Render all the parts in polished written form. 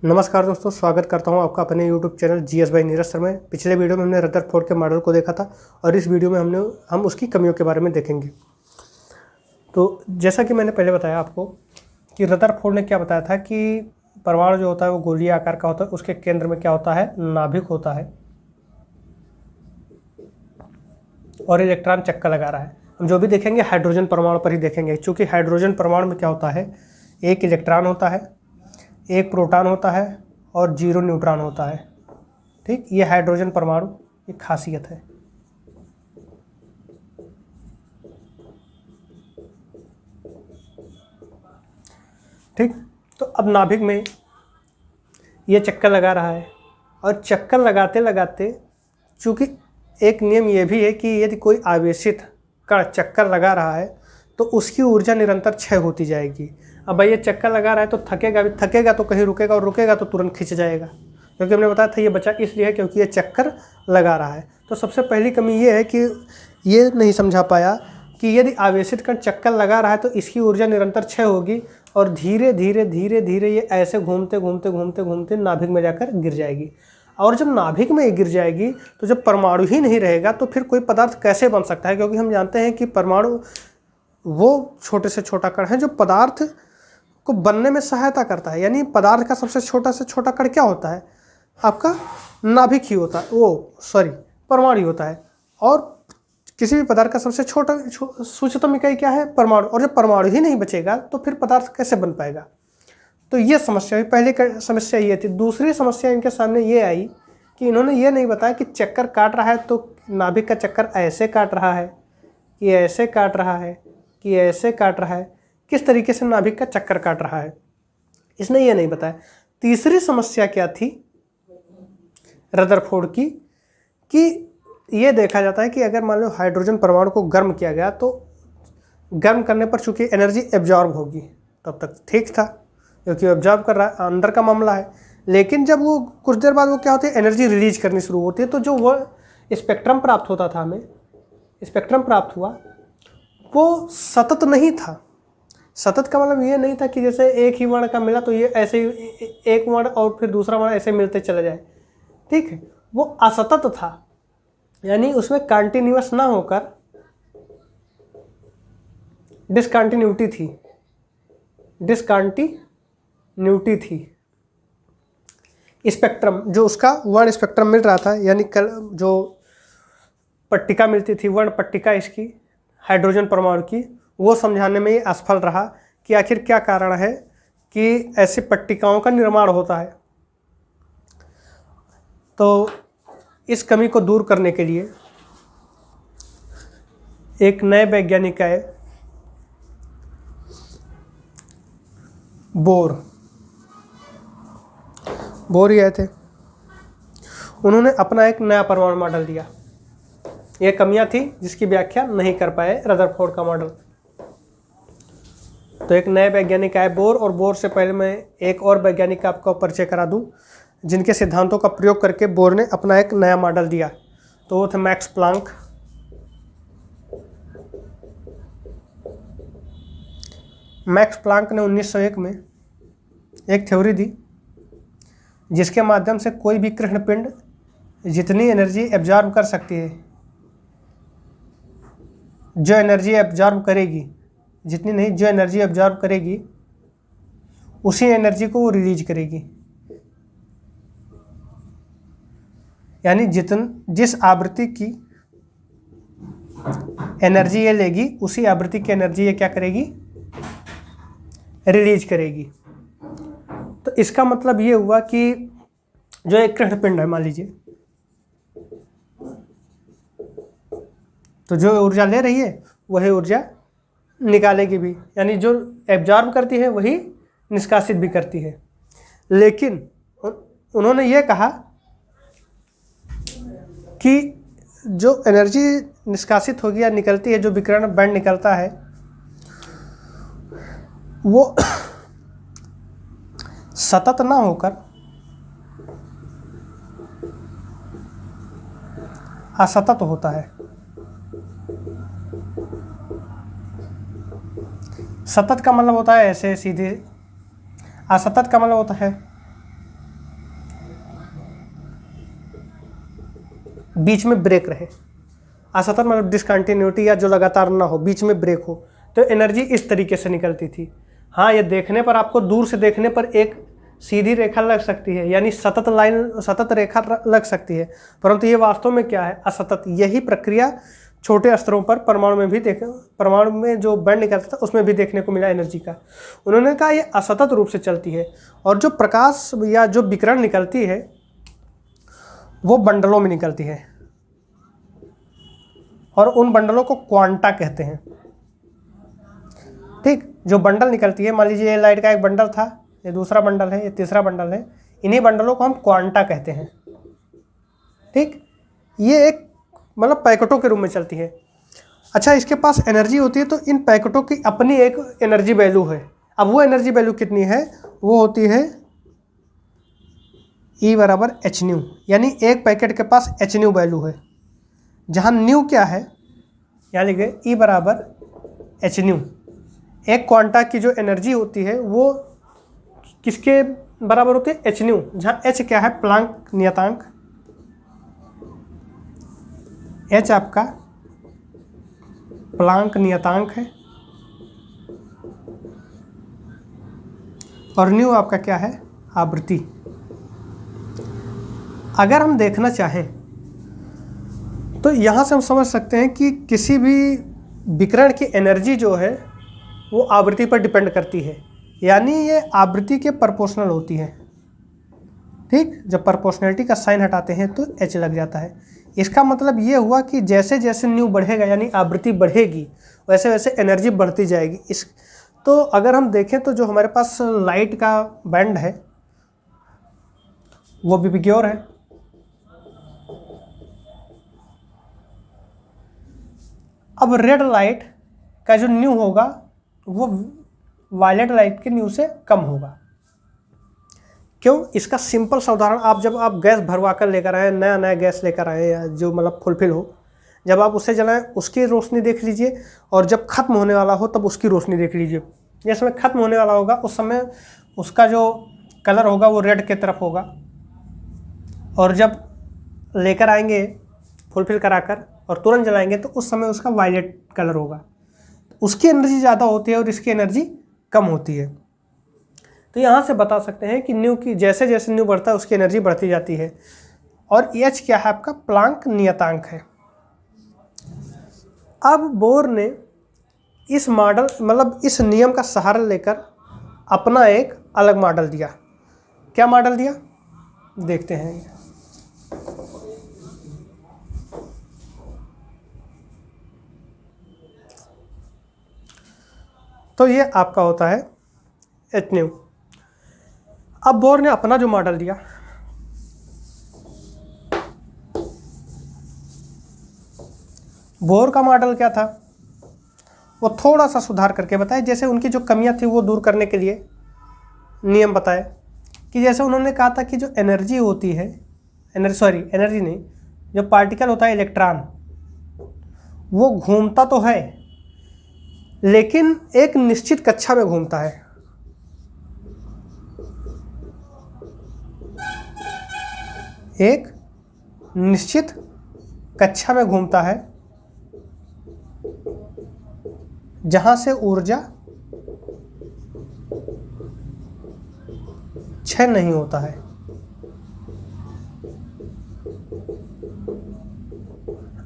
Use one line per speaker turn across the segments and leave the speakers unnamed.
नमस्कार दोस्तों, स्वागत करता हूं आपका अपने YouTube channel GS by Neeraj sir में। पिछले वीडियो में हमने रदरफोर्ड के मॉडल को देखा था और इस वीडियो में हम उसकी कमियों के बारे में देखेंगे। तो जैसा कि मैंने पहले बताया आपको कि रदरफोर्ड ने क्या बताया था कि परमाणु जो होता है वो गोलीय आकार का होता है। उसके केंद्र में क्या होता है, नाभिक होता है और इलेक्ट्रॉन चक्कर लगा रहा है। हम जो भी देखेंगे हाइड्रोजन परमाणु पर ही देखेंगे, क्योंकि हाइड्रोजन परमाणु में क्या होता है, एक इलेक्ट्रॉन होता है, एक प्रोटॉन होता है और 0 न्यूट्रॉन होता है। ठीक, ये हाइड्रोजन परमाणु की खासियत है। ठीक, तो अब नाभिक में ये चक्कर लगा रहा है और चक्कर लगाते लगाते, चूँकि एक नियम ये भी है कि यदि कोई आवेशित कण चक्कर लगा रहा है तो उसकी ऊर्जा निरंतर क्षय होती जाएगी। अब भाई ये चक्कर लगा रहा है तो थकेगा तो कहीं रुकेगा और रुकेगा तो तुरंत खिंच जाएगा, क्योंकि हमने बताया था ये बचा इसलिए है क्योंकि ये चक्कर लगा रहा है। तो सबसे पहली कमी ये है कि ये नहीं समझा पाया कि यदि आवेशित कण चक्कर लगा रहा है तो इसकी ऊर्जा निरंतर क्षय होगी और धीरे धीरे ये ऐसे घूमते नाभिक में जाकर गिर जाएगी। और जब नाभिक में गिर जाएगी तो जब परमाणु ही नहीं रहेगा तो फिर कोई पदार्थ कैसे बन सकता है, क्योंकि हम जानते हैं कि परमाणु वो छोटे से छोटा कण है जो पदार्थ को बनने में सहायता करता है। यानी पदार्थ का सबसे छोटा से छोटा कण क्या होता है, आपका नाभिक ही होता है, परमाणु ही होता है। और किसी भी पदार्थ का सबसे छोटा सूक्ष्मतम इकाई क्या है, परमाणु। और जब परमाणु ही नहीं बचेगा तो फिर पदार्थ कैसे बन पाएगा। तो ये समस्या हुई, पहली समस्या ये थी। दूसरी समस्या इनके सामने ये आई कि इन्होंने ये नहीं बताया कि चक्कर काट रहा है तो नाभिक का चक्कर ऐसे काट रहा है कि ऐसे काट रहा है कि ऐसे काट रहा है, किस तरीके से नाभिक का चक्कर काट रहा है, इसने ये नहीं बताया। तीसरी समस्या क्या थी रदरफोर्ड की, कि ये देखा जाता है कि अगर मान लो हाइड्रोजन परमाणु को गर्म किया गया तो गर्म करने पर चूंकि एनर्जी एब्जॉर्ब होगी, तब तक ठीक था क्योंकि एब्जॉर्ब कर रहा है, अंदर का मामला है। लेकिन जब वो कुछ देर बाद वो क्या होती है, एनर्जी रिलीज करनी शुरू होती है। तो जो वो स्पेक्ट्रम प्राप्त होता था, हमें स्पेक्ट्रम प्राप्त हुआ, वो सतत नहीं था। सतत का मतलब ये नहीं था कि जैसे एक ही वर्ण का मिला तो ये ऐसे ही एक वर्ण और फिर दूसरा वर्ण ऐसे मिलते चले जाए। ठीक है, वो असतत था, यानी उसमें कंटिन्यूअस ना होकर डिसकंटिन्यूटी थी। स्पेक्ट्रम जो उसका वर्ण स्पेक्ट्रम मिल रहा था, यानी जो पट्टिका मिलती थी, वर्ण पट्टिका इसकी हाइड्रोजन परमाणु की, वो समझाने में ये असफल रहा कि आखिर क्या कारण है कि ऐसी पट्टिकाओं का निर्माण होता है। तो इस कमी को दूर करने के लिए एक नए वैज्ञानिक आए, बोर ही आए थे। उन्होंने अपना एक नया परमाणु मॉडल दिया। ये कमियां थी जिसकी व्याख्या नहीं कर पाए रदरफोर्ड का मॉडल। तो एक नए वैज्ञानिक आए, बोर। और बोर से पहले मैं एक और वैज्ञानिक का आपको परिचय करा दूं जिनके सिद्धांतों का प्रयोग करके बोर ने अपना एक नया मॉडल दिया। तो वो थे मैक्स प्लांक। मैक्स प्लांक ने 1901 में एक थ्योरी दी जिसके माध्यम से कोई भी कृष्ण पिंड जितनी एनर्जी एब्जॉर्ब कर सकती है, जो एनर्जी एब्जॉर्ब करेगी, जितनी नहीं, जो एनर्जी एब्जॉर्ब करेगी उसी एनर्जी को वो रिलीज करेगी। यानी जिस आवृत्ति की एनर्जी ये लेगी उसी आवृत्ति की एनर्जी ये क्या करेगी, रिलीज करेगी। तो इसका मतलब ये हुआ कि जो एक कृष्ण पिंड है, मान लीजिए, तो जो ऊर्जा ले रही है वही ऊर्जा निकालेगी भी, यानी जो एब्जॉर्ब करती है वही निष्कासित भी करती है। लेकिन उन्होंने ये कहा कि जो एनर्जी निष्कासित होगी या निकलती है, जो विकिरण बैंड निकलता है, वो सतत ना होकर असतत होता है। सतत का मतलब होता है ऐसे सीधे, असतत का मतलब होता है बीच में ब्रेक रहे, असतत मतलब डिसकंटिन्यूटी या जो लगातार ना हो, बीच में ब्रेक हो, तो एनर्जी इस तरीके से निकलती थी। हाँ, ये देखने पर आपको दूर से देखने पर एक सीधी रेखा लग सकती है, यानी सतत लाइन, सतत रेखा लग सकती है, परंतु ये वास्तव में क्या है, असतत। यही प्रक्रिया छोटे स्तरों पर परमाणु में भी परमाणु में जो बैंड निकलता था उसमें भी देखने को मिला एनर्जी का। उन्होंने कहा ये असतत रूप से चलती है, और जो प्रकाश या जो विकिरण निकलती है वो बंडलों में निकलती है, और उन बंडलों को क्वांटा कहते हैं। ठीक, जो बंडल निकलती है, मान लीजिए ये लाइट का एक बंडल था, ये दूसरा बंडल है, ये तीसरा बंडल है, इन्हीं बंडलों को हम क्वांटा कहते हैं। ठीक, ये एक मतलब पैकेटों के रूप में चलती है। अच्छा, इसके पास एनर्जी होती है, तो इन पैकेटों की अपनी एक एनर्जी वैल्यू है। अब वो एनर्जी वैल्यू कितनी है, वो होती है E बराबर एच न्यू, यानी एक पैकेट के पास एच न्यू वैल्यू है, जहाँ न्यू क्या है, यहाँ लिखे E बराबर एच न्यू। एक क्वांटा की जो एनर्जी होती है वो किसके बराबर होती है, एच न्यू, जहाँ एच क्या है, प्लांक नियतांक, एच आपका प्लांक नियतांक है, और न्यू आपका क्या है, आवृत्ति। अगर हम देखना चाहें तो यहाँ से हम समझ सकते हैं कि किसी भी विकिरण की एनर्जी जो है वो आवृत्ति पर डिपेंड करती है, यानी ये आवृत्ति के प्रोपोर्शनल होती है। ठीक, जब प्रोपोर्शनलिटी का साइन हटाते हैं तो एच लग जाता है। इसका मतलब ये हुआ कि जैसे जैसे न्यू बढ़ेगा, यानी आवृत्ति बढ़ेगी, वैसे वैसे एनर्जी बढ़ती जाएगी। इस तो अगर हम देखें तो जो हमारे पास लाइट का बैंड है वो भी बिग्योर है। अब रेड लाइट का जो न्यू होगा वो वायलेट लाइट के न्यू से कम होगा। क्यों? इसका सिंपल सा उदाहरण, आप जब आप गैस भरवा कर लेकर आए, नया नया गैस लेकर आए, या जो मतलब फुलफिल हो, जब आप उसे जलाएं उसकी रोशनी देख लीजिए, और जब खत्म होने वाला हो तब उसकी रोशनी देख लीजिए। जिस समय खत्म होने वाला होगा उस समय उसका जो कलर होगा वो रेड की तरफ होगा, और जब लेकर आएंगे फुलफिल कराकर और तुरंत जलाएंगे तो उस समय उसका वायलेट कलर होगा। उसकी एनर्जी ज़्यादा होती है और इसकी एनर्जी कम होती है। तो यहाँ से बता सकते हैं कि न्यू की जैसे जैसे न्यू बढ़ता है उसकी एनर्जी बढ़ती जाती है। और एच क्या है आपका, प्लांक नियतांक है। अब बोर ने इस मॉडल मतलब इस नियम का सहारा लेकर अपना एक अलग मॉडल दिया। क्या मॉडल दिया देखते हैं। तो ये आपका होता है एच न्यू। अब बोर ने अपना जो मॉडल दिया, बोर का मॉडल क्या था, वो थोड़ा सा सुधार करके बताए। जैसे उनकी जो कमियां थी वो दूर करने के लिए नियम बताए कि जैसे उन्होंने कहा था कि जो एनर्जी होती है, एनर्जी नहीं, जो पार्टिकल होता है इलेक्ट्रॉन, वो घूमता तो है लेकिन एक निश्चित कक्षा में घूमता है। एक निश्चित कक्षा में घूमता है जहां से ऊर्जा क्षय नहीं होता है।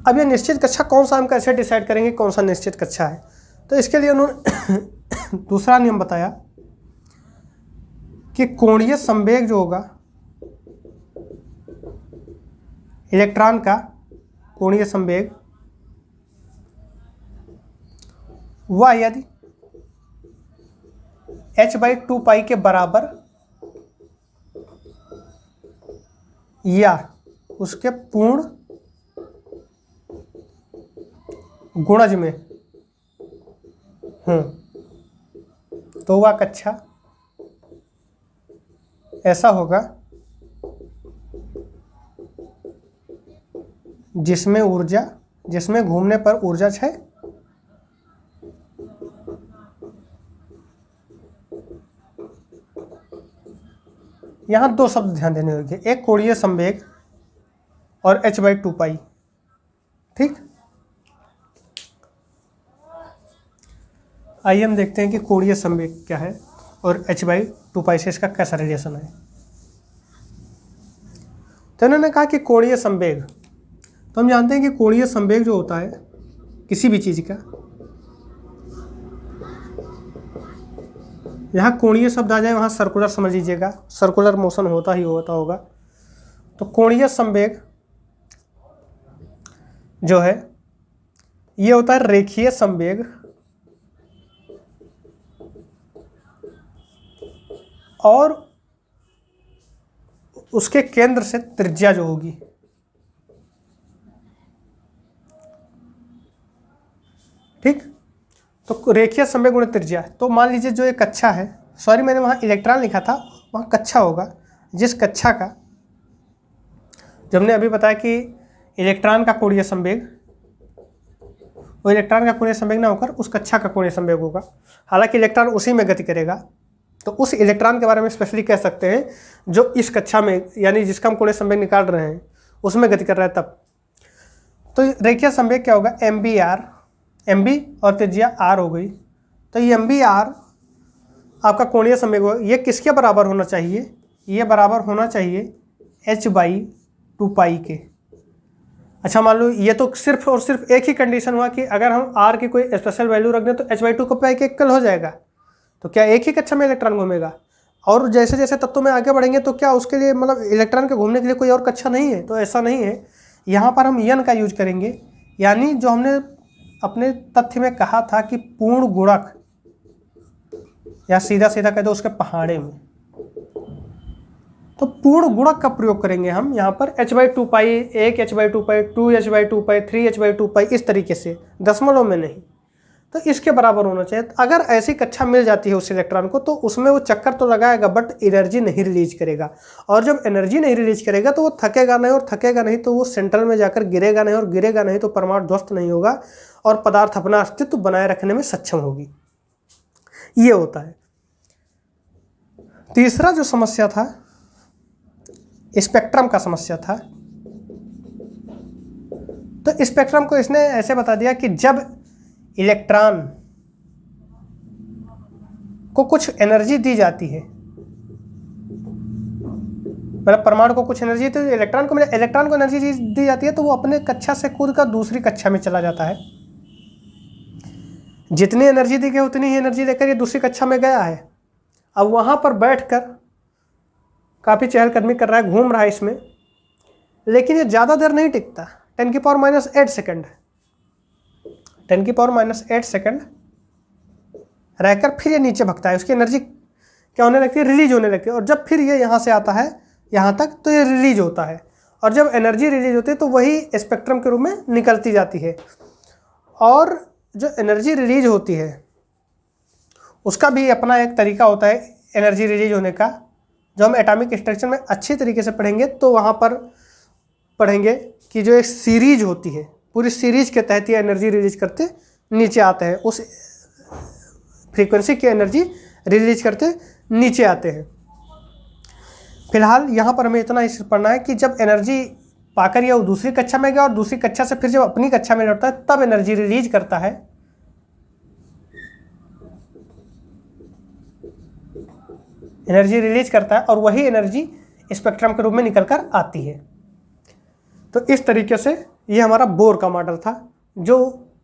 अब ये निश्चित कक्षा कौन सा, हम कैसे डिसाइड करेंगे कौन सा निश्चित कक्षा है? तो इसके लिए उन्होंने दूसरा नियम बताया कि कोणीय संवेग जो होगा इलेक्ट्रॉन का, कोणीय संवेग, वह यदि h/2π के बराबर या उसके पूर्ण गुणज में तो वह कक्षा ऐसा होगा जिसमें घूमने पर ऊर्जा क्षय यहाँ दो शब्द ध्यान देने होंगे। एक कोणीय संवेग और h/2 ठीक। आइए हम देखते हैं कि कोणीय संवेग क्या है और h/2 से इसका कैसा रिलेशन है। तो इन्होंने कहा कि कोणीय संवेग, तो हम जानते हैं कि कोणीय संवेग जो होता है किसी भी चीज़ का, यहाँ कोणीय शब्द आ जाए वहाँ सर्कुलर समझ लीजिएगा, सर्कुलर मोशन होता ही होगा। तो कोणीय संवेग जो है ये होता है रेखीय संवेग और उसके केंद्र से त्रिज्या जो होगी, ठीक। तो रेखीय संवेग गुणित त्रिज्या, तो मान लीजिए जो एक कक्षा है, सॉरी मैंने वहाँ इलेक्ट्रॉन लिखा था, वहाँ कक्षा होगा, जिस कक्षा का, जो हमने अभी बताया कि इलेक्ट्रॉन का कोणीय संवेग, वो इलेक्ट्रॉन का कोणीय संवेग ना होकर उस कक्षा का कोणीय संवेग होगा। हालांकि इलेक्ट्रॉन उसी में गति करेगा, तो उस इलेक्ट्रॉन के बारे में स्पेशली कह सकते हैं जो इस कक्षा में, यानी जिसका हम कोणीय संवेग निकाल रहे हैं उसमें गति कर रहा है तब। तो रेखीय संवेग क्या होगा, mb और त्रिज्या r हो गई। तो ये mb r आपका कोणीय संवेग होगा। ये किसके बराबर होना चाहिए, ये बराबर होना चाहिए h/2 के। अच्छा मान लो ये तो सिर्फ और सिर्फ एक ही कंडीशन हुआ कि अगर हम r की कोई स्पेशल वैल्यू रख दें तो h/2 को पाई के इक्वल हो जाएगा, तो क्या एक ही कक्षा में इलेक्ट्रॉन घूमेगा। और जैसे जैसे तत्वों में आगे बढ़ेंगे तो क्या उसके लिए मतलब इलेक्ट्रॉन के घूमने के लिए कोई और कक्षा नहीं है, तो ऐसा नहीं है। यहाँ पर हम यन का यूज करेंगे, यानी जो हमने अपने तथ्य में कहा था कि पूर्ण गुणक, या सीधा सीधा कह दो उसके पहाड़े में, तो पूर्ण गुणक का प्रयोग करेंगे हम यहाँ पर h/2 पाई, 1 h/2 पाई, 2 h/2 पाई, 3 h/2 पाई, इस तरीके से, दशमलव में नहीं। तो इसके बराबर होना चाहिए। अगर ऐसी कक्षा मिल जाती है उस इलेक्ट्रॉन को तो उसमें वो चक्कर तो लगाएगा बट एनर्जी नहीं रिलीज करेगा, और जब एनर्जी नहीं रिलीज करेगा तो वो थकेगा नहीं, और थकेगा नहीं तो वो सेंट्रल में जाकर गिरेगा नहीं, और गिरेगा नहीं तो परमाणु ध्वस्त नहीं होगा और पदार्थ अपना अस्तित्व बनाए रखने में सक्षम होगी। ये होता है। तीसरा जो समस्या था स्पेक्ट्रम का समस्या था। तो स्पेक्ट्रम को इसने ऐसे बता दिया कि जब इलेक्ट्रॉन को कुछ एनर्जी दी जाती है, मतलब परमाणु को कुछ एनर्जी, तो इलेक्ट्रॉन को एनर्जी दी जाती है तो वो अपने कक्षा से कूद कर दूसरी कक्षा में चला जाता है। जितनी एनर्जी दी गई उतनी ही एनर्जी लेकर ये दूसरी कक्षा में गया है। अब वहां पर बैठकर काफ़ी चहलकदमी कर रहा है, घूम रहा है इसमें, लेकिन ये ज़्यादा देर नहीं टिकता। 10⁻⁸ सेकंड, 10⁻⁸ सेकंड रहकर फिर ये नीचे भगता है। उसकी एनर्जी क्या होने लगती है, रिलीज होने लगती है। और जब फिर ये यहाँ से आता है यहाँ तक तो ये रिलीज होता है, और जब एनर्जी रिलीज होती है तो वही स्पेक्ट्रम के रूप में निकलती जाती है। और जो एनर्जी रिलीज होती है उसका भी अपना एक तरीका होता है एनर्जी रिलीज होने का, जो हम एटॉमिक स्ट्रक्चर में अच्छी तरीके से पढ़ेंगे तो वहाँ पर पढ़ेंगे कि जो एक सीरीज होती है, पूरी सीरीज के तहत ये एनर्जी रिलीज करते नीचे आते हैं, उस फ्रीक्वेंसी की एनर्जी रिलीज करते नीचे आते हैं। फिलहाल यहाँ पर हमें इतना ही पढ़ना है कि जब एनर्जी पाकर ये दूसरी कक्षा में गया और दूसरी कक्षा से फिर जब अपनी कक्षा में लौटता है तब एनर्जी रिलीज करता है। एनर्जी रिलीज करता है और वही एनर्जी स्पेक्ट्रम के रूप में निकलकर आती है। तो इस तरीके से ये हमारा बोर का मॉडल था। जो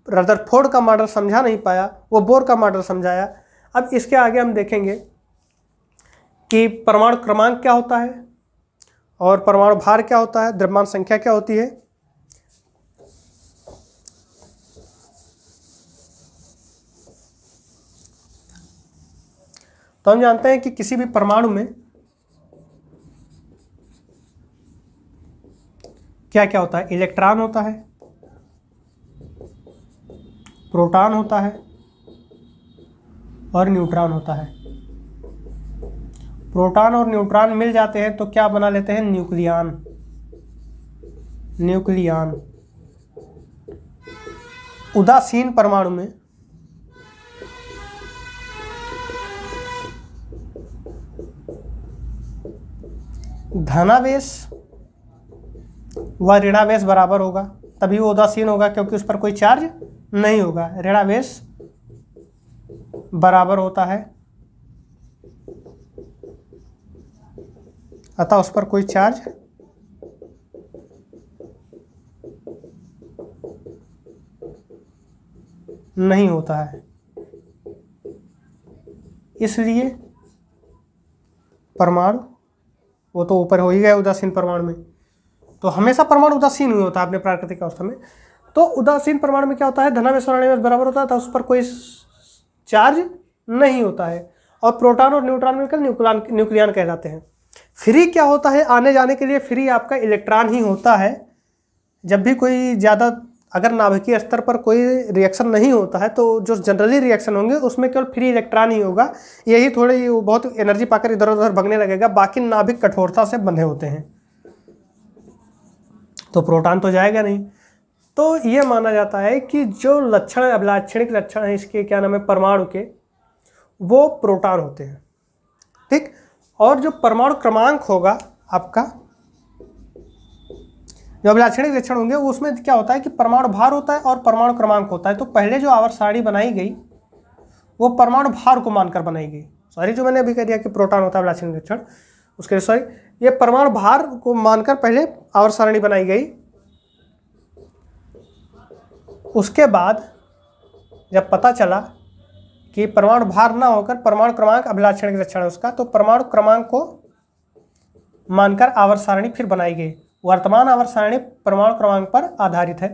रदरफोर्ड का मॉडल समझा नहीं पाया वो बोर का मॉडल समझाया। अब इसके आगे हम देखेंगे कि परमाणु क्रमांक क्या होता है और परमाणु भार क्या होता है, द्रव्यमान संख्या क्या होती है। तो हम जानते हैं कि किसी भी परमाणु में क्या क्या होता है, इलेक्ट्रॉन होता है, प्रोटॉन होता है और न्यूट्रॉन होता है। प्रोटॉन और न्यूट्रॉन मिल जाते हैं तो क्या बना लेते हैं, न्यूक्लियन। न्यूक्लियन उदासीन परमाणु में धनावेश वह ऋणावेश बराबर होगा, तभी वो उदासीन होगा क्योंकि उस पर कोई चार्ज नहीं होगा। ऋणावेश बराबर होता है अतः उस पर कोई चार्ज नहीं होता है। इसलिए परमाणु वो तो ऊपर हो ही गया उदासीन परमाणु में, तो हमेशा परमाणु उदासीन ही होता है अपने प्राकृतिक अवस्था में। तो उदासीन परमाणु में क्या होता है, धनावेश और ऋणावेश बराबर होता है, तो उस पर कोई चार्ज नहीं होता है। और प्रोटॉन और न्यूट्रॉन मिलकर न्यूक्लियन कहलाते हैं। फ्री क्या होता है, आने जाने के लिए फ्री आपका इलेक्ट्रॉन ही होता है। जब भी कोई ज़्यादा अगर नाभिकीय स्तर पर कोई रिएक्शन नहीं होता है तो जो जनरली रिएक्शन होंगे उसमें केवल फ्री इलेक्ट्रॉन ही होगा। यही थोड़ी बहुत एनर्जी पाकर इधर उधर भगने लगेगा, बाकी नाभिक कठोरता से बंधे होते हैं, तो प्रोटॉन तो जाएगा नहीं। तो ये माना जाता है कि जो लक्षण अभिलाक्षणिक लक्षण है इसके क्या नाम है परमाणु के, वो प्रोटॉन होते हैं। ठीक, और जो परमाणु क्रमांक होगा आपका, जो अभिलाक्षणिक लक्षण होंगे उसमें क्या होता है कि परमाणु भार होता है और परमाणु क्रमांक होता है। तो पहले जो आवर्त सारणी बनाई गई वो परमाणु भार को मानकर बनाई गई। सॉरी, जो मैंने अभी कह दिया कि प्रोटॉन होता है अभिलाक्षणिक लक्षण, उसके सॉरी, ये परमाणु भार को मानकर पहले आवर्त सारणी बनाई गई। उसके बाद जब पता चला कि परमाणु भार ना होकर परमाणु क्रमांक अभिलाक्षणिक लक्षण है उसका, तो परमाणु क्रमांक को मानकर आवर्त सारणी फिर बनाई गई। वर्तमान आवर्त सारणी परमाणु क्रमांक पर आधारित है।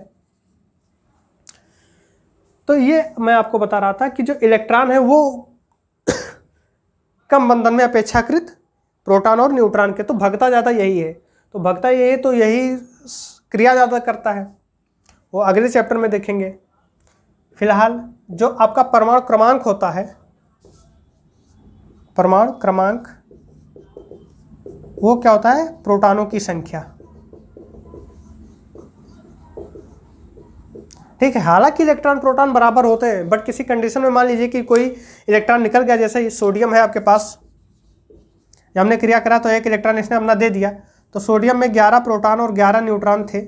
तो ये मैं आपको बता रहा था कि जो इलेक्ट्रॉन है वो कम बंधन में अपेक्षाकृत प्रोटॉन और न्यूट्रॉन के, तो भगता ज़्यादा यही है। तो भगता यही है तो यही क्रिया ज़्यादा करता है, वो अगले चैप्टर में देखेंगे। फिलहाल जो आपका परमाणु क्रमांक होता है, परमाणु क्रमांक वो क्या होता है, प्रोटॉनों की संख्या। ठीक है, हालांकि इलेक्ट्रॉन प्रोटॉन बराबर होते हैं, बट किसी कंडीशन में मान लीजिए कि कोई इलेक्ट्रॉन निकल गया, जैसे सोडियम है आपके पास, जब हमने क्रिया करा तो एक इलेक्ट्रॉन इसने अपना दे दिया, तो सोडियम में 11 प्रोटॉन और 11 न्यूट्रॉन थे,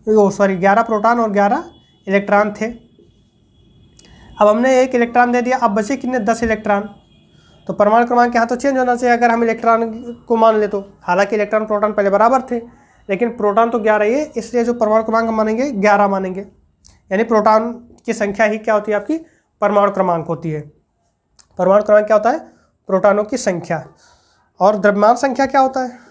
11 प्रोटॉन और 11 इलेक्ट्रॉन थे। अब हमने एक इलेक्ट्रॉन दे दिया, अब बचे कितने, 10 इलेक्ट्रॉन। तो परमाणु क्रमांक यहाँ तो चेंज होना चाहिए अगर हम इलेक्ट्रॉन को मान ले तो। हालांकि इलेक्ट्रॉन प्रोटॉन पहले बराबर थे, लेकिन प्रोटॉन तो 11 ही है, इसलिए जो परमाणु क्रमांक मानेंगे 11 मानेंगे। यानी प्रोटॉन की संख्या ही क्या होती है आपकी, परमाणु क्रमांक होती है। परमाणु क्रमांक क्या होता है, प्रोटॉनों की संख्या। और द्रव्यमान संख्या क्या होता है,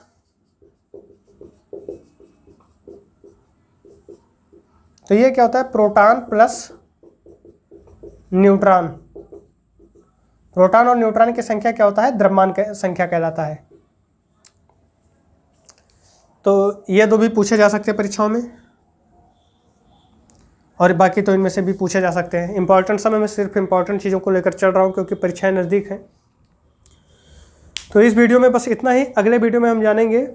तो ये क्या होता है, प्रोटॉन प्लस न्यूट्रॉन। प्रोटॉन और न्यूट्रॉन की संख्या क्या होता है, द्रव्यमान संख्या कहलाता है। तो ये दो भी पूछे जा सकते हैं परीक्षाओं में, और बाकी तो इनमें से भी पूछे जा सकते हैं। इंपॉर्टेंट समय में सिर्फ इंपॉर्टेंट चीज़ों को लेकर चल रहा हूँ क्योंकि परीक्षाएं नज़दीक हैं। तो इस वीडियो में बस इतना ही। अगले वीडियो में हम जानेंगे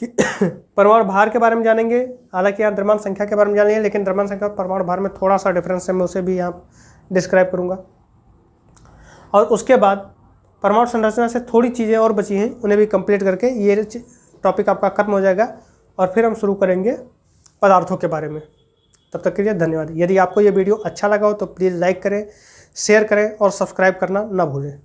कि परमाणु भार के बारे में जानेंगे। हालांकि यहाँ द्रव्यमान संख्या के बारे में जानेंगे, लेकिन द्रव्यमान संख्या और परमाणु भार में थोड़ा सा डिफरेंस है, मैं उसे भी यहाँ डिस्क्राइब करूँगा। और उसके बाद परमाणु संरचना से थोड़ी चीज़ें और बची हैं, उन्हें भी कंप्लीट करके ये टॉपिक आपका खत्म हो जाएगा, और फिर हम शुरू करेंगे पदार्थों के बारे में। तब तक के लिए धन्यवाद। यदि आपको ये वीडियो अच्छा लगा हो तो प्लीज़ लाइक करें, शेयर करें और सब्सक्राइब करना ना भूलें।